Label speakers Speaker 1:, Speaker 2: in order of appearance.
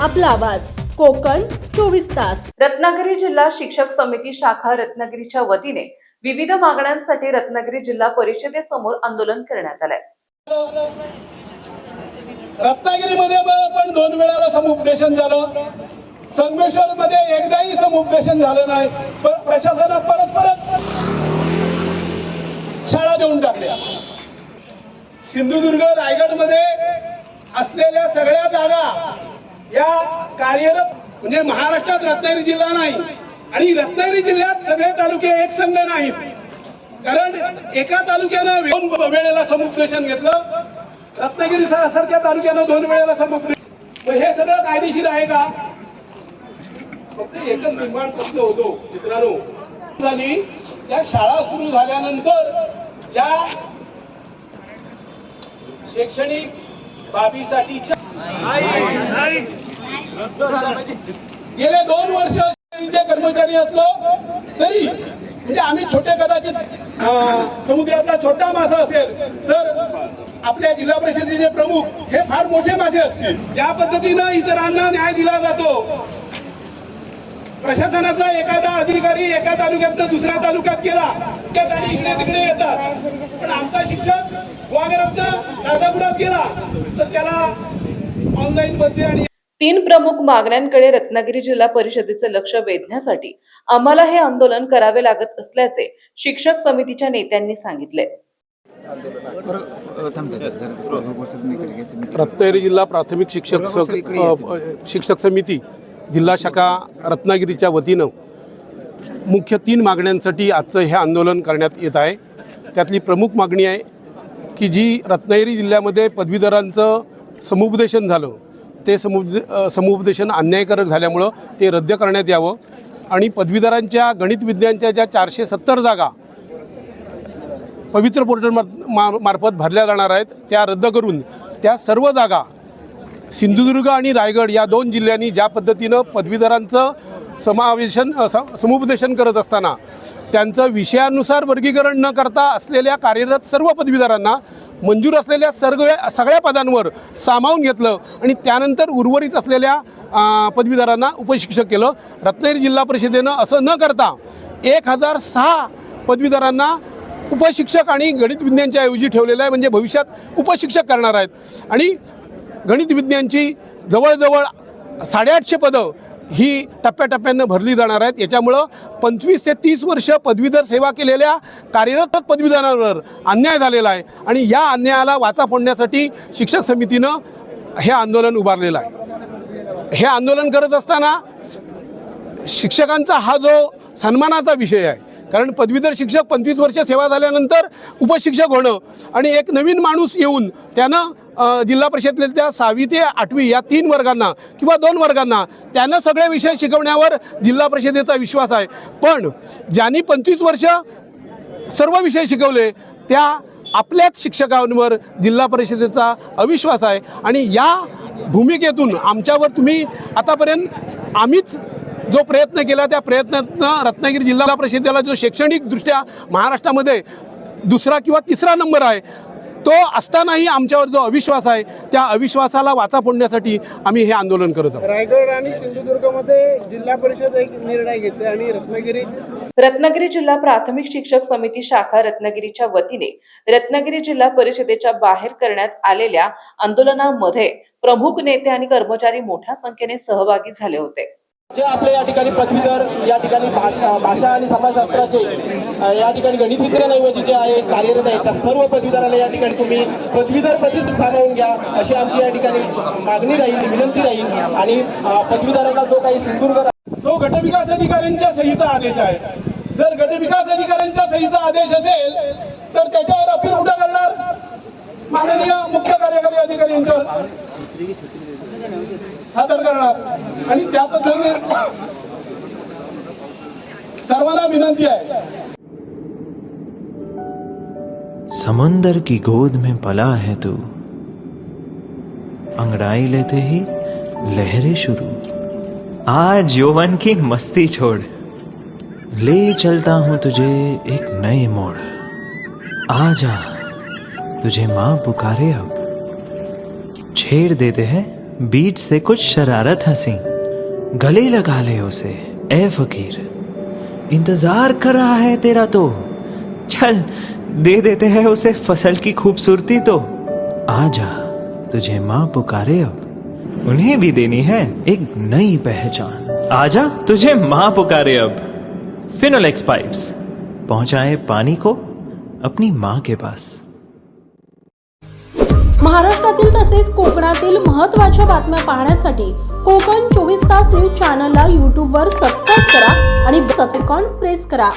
Speaker 1: आपला आवाज कोकण 24 तास।
Speaker 2: रत्नागिरी जिल्हा शिक्षक समिती शाखा रत्नागिरीच्या वतीने विविध मागण्यांसाठी रत्नागिरी जिल्हा परिषदेसमोर आंदोलन करण्यात आले।
Speaker 3: रत्नागिरीमध्ये पण 2 वेळा समुपदेशन झालं, संगमेश्वर मध्ये एकदाही समुपदेशन झालं नाही। प्रशासनाने परत शाळा देऊन टाकल्या। सिंधुदुर्ग रायगड मध्ये असलेल्या सगळ्या जागा या कार्यरत म्हणजे महाराष्ट्रात रत्नागिरी जिल्हा नाही आणि रत्नागिरी जिल्ह्यात सगळे तालुके एक संघ नाहीत, कारण एका तालुक्यानं 2 वेळेला समुपदेशन घेतलं, रत्नागिरी सारख्या तालुक्यानं 2 वेळेला समुपदेशन। मग हे सगळं कायदेशीर आहे का? फक्त एकच निर्माण प्रश्न होतो मित्रांनो, झाली त्या शाळा सुरू झाल्यानंतर ज्या शैक्षणिक बाबीसाठीच्या गेले 2 वर्ष कर्मचारी असलो तरी म्हणजे आम्ही छोटे कदाचित समुद्रातला छोटा मासा असेल तर आपल्या जिल्हा परिषदेचे प्रमुख हे फार मोठे मासे असतील। ज्या पद्धतीनं इतरांना न्याय दिला जातो, प्रशासनातला एखादा अधिकारी एका तालुक्यातनं दुसऱ्या तालुक्यात गेला आणि इकडे तिकडे येतात, पण आमचा शिक्षक वागरातनं राजापुरात गेला तर त्याला ऑनलाईन मध्ये आणि
Speaker 2: 3 प्रमुख मागण्यांकडे रत्नागिरी जिल्हा परिषदेचे लक्ष वेधण्यासाठी आम्हाला हे आंदोलन करावे लागत असल्याचे शिक्षक समितीच्या नेत्यांनी सांगितले।
Speaker 4: रत्नागिरी जिल्हा प्राथमिक शिक्षक समिती जिल्हा शाखा रत्नागिरीच्या वतीनं मुख्य 3 मागण्यांसाठी आजचं हे आंदोलन करण्यात येत आहे। त्यातली प्रमुख मागणी आहे की जी रत्नागिरी जिल्ह्यामध्ये पदवीधरांचं समुपदेशन झालं, ते समुपदेशन अन्यायकारक झाल्यामुळं ते रद्द करण्यात यावं आणि पदवीधरांच्या गणित विज्ञानच्या ज्या 470 जागा पवित्र पोर्टल मार्फत भरल्या जाणार आहेत त्या रद्द करून त्या सर्व जागा सिंधुदुर्ग आणि रायगड या 2 जिल्ह्यांनी ज्या पद्धतीनं पदवीधरांचं समुपदेशन करत असताना त्यांचं विषयानुसार वर्गीकरण न करता असलेल्या कार्यरत सर्व पदवीधरांना मंजूर असलेल्या सगळ्या पदांवर सामावून घेतलं आणि त्यानंतर उर्वरित असलेल्या पदवीधरांना उपशिक्षक केलं। रत्नागिरी जिल्हा परिषदेनं असं न करता 1006 पदवीधरांना उपशिक्षक आणि गणित विज्ञानच्या ऐवजी ठेवलेलं आहे, म्हणजे भविष्यात उपशिक्षक करणार आहेत आणि गणित विज्ञानची जवळजवळ 850 पदं ही टप्प्याटप्प्यानं भरली जाणार आहेत। याच्यामुळं 25 ते 30 वर्ष पदवीधर सेवा केलेल्या कार्यरत पदवीधरांवर अन्याय झालेला आहे आणि या अन्यायाला वाचा फोडण्यासाठी शिक्षक समितीनं हे आंदोलन उभारलेलं आहे। हे आंदोलन करत असताना शिक्षकांचा हा जो सन्मानाचा विषय आहे, कारण पदवीधर शिक्षक 25 वर्ष सेवा झाल्यानंतर उपशिक्षक होणं आणि एक नवीन माणूस येऊन त्यानं जिल्हा परिषदेतल्या 6वी ते 8वी या 3 वर्गांना किंवा 2 वर्गांना त्यानं सगळे विषय शिकवण्यावर जिल्हा परिषदेचा विश्वास आहे, पण ज्यांनी 25 वर्ष सर्व विषय शिकवले त्या आपल्याच शिक्षकांवर जिल्हा परिषदेचा अविश्वास आहे आणि या भूमिकेतून आमच्यावर तुम्ही आतापर्यंत आम्हीच जो प्रयत्न केला त्या प्रयत्नातनं रत्नागिरी जिल्हा परिषदेला जो शैक्षणिकदृष्ट्या महाराष्ट्रामध्ये 2रा किंवा 3रा नंबर आहे, तो असतानाही आमच्यावर जो अविश्वास आहे त्या अविश्वासाला वाचा फोडण्यासाठी आम्ही हे आंदोलन करत आहोत।
Speaker 5: रायगड आणि सिंधुदुर्गमध्ये जिल्हा परिषद एक निर्णय घेतला आणि
Speaker 2: रत्नागिरी जिल्हा प्राथमिक शिक्षक समिती शाखा रत्नागिरीच्या वतीने रत्नागिरी जिल्हा परिषदेच्या बाहेर करण्यात आलेल्या आंदोलनामध्ये प्रमुख नेते आणि कर्मचारी मोठ्या संख्येने सहभागी झाले होते।
Speaker 3: जे आपले या ठिकाणी पदवीधर या ठिकाणी भाषा आणि समाजशास्त्राचे या ठिकाणी गणित विज्ञानऐवजी जे आहे कार्यरत आहे त्या सर्व पदवीधरांना या ठिकाणी तुम्ही पदवीधर पदवीत सामावून घ्या अशी आमची या ठिकाणी मागणी राहील, विनंती राहील आणि पदवीधरांना जो काही सिंधुदुर्ग जो गटविकास अधिकाऱ्यांच्या सहीचा आदेश आहे, जर गटविकास अधिकाऱ्यांच्या सहीचा आदेश असेल तर त्याच्यावर अपील कुठं करणार? माननीय मुख्य कार्यकारी अधिकारी यांच्यावर सादर करणार आणि त्या पद्धतीने सर्वांना विनंती आहे।
Speaker 6: समंदर की गोद में पला है तू, अंगड़ाई लेते ही लहरें शुरू, आज यौवन की मस्ती छोड़, ले चलता हूं तुझे एक नए मोड़, आजा तुझे माँ पुकारे अब, छेड़ देते हैं बीच से कुछ शरारत हंसी, गले लगा ले उसे ए फकीर, इंतजार कर रहा है तेरा तो, चल दे देते हैं उसे फसल की खूबसूरती तो। आजा तुझे माँ पुकारे अब, उन्हें भी देनी है एक नई पहचान। आजा तुझे माँ पुकारे अब। फिनोलेक्स पाइप्स पहुंचाए पानी को अपनी माँ के पास।
Speaker 1: महाराष्ट्रातील तसेच कोकणातील महत्त्वाच्या बातम्या पाहण्यासाठी कोकण 24 तास न्यूज चॅनलला यूट्यूबवर सबस्क्राईब करा आणि बेल आयकॉन प्रेस करा।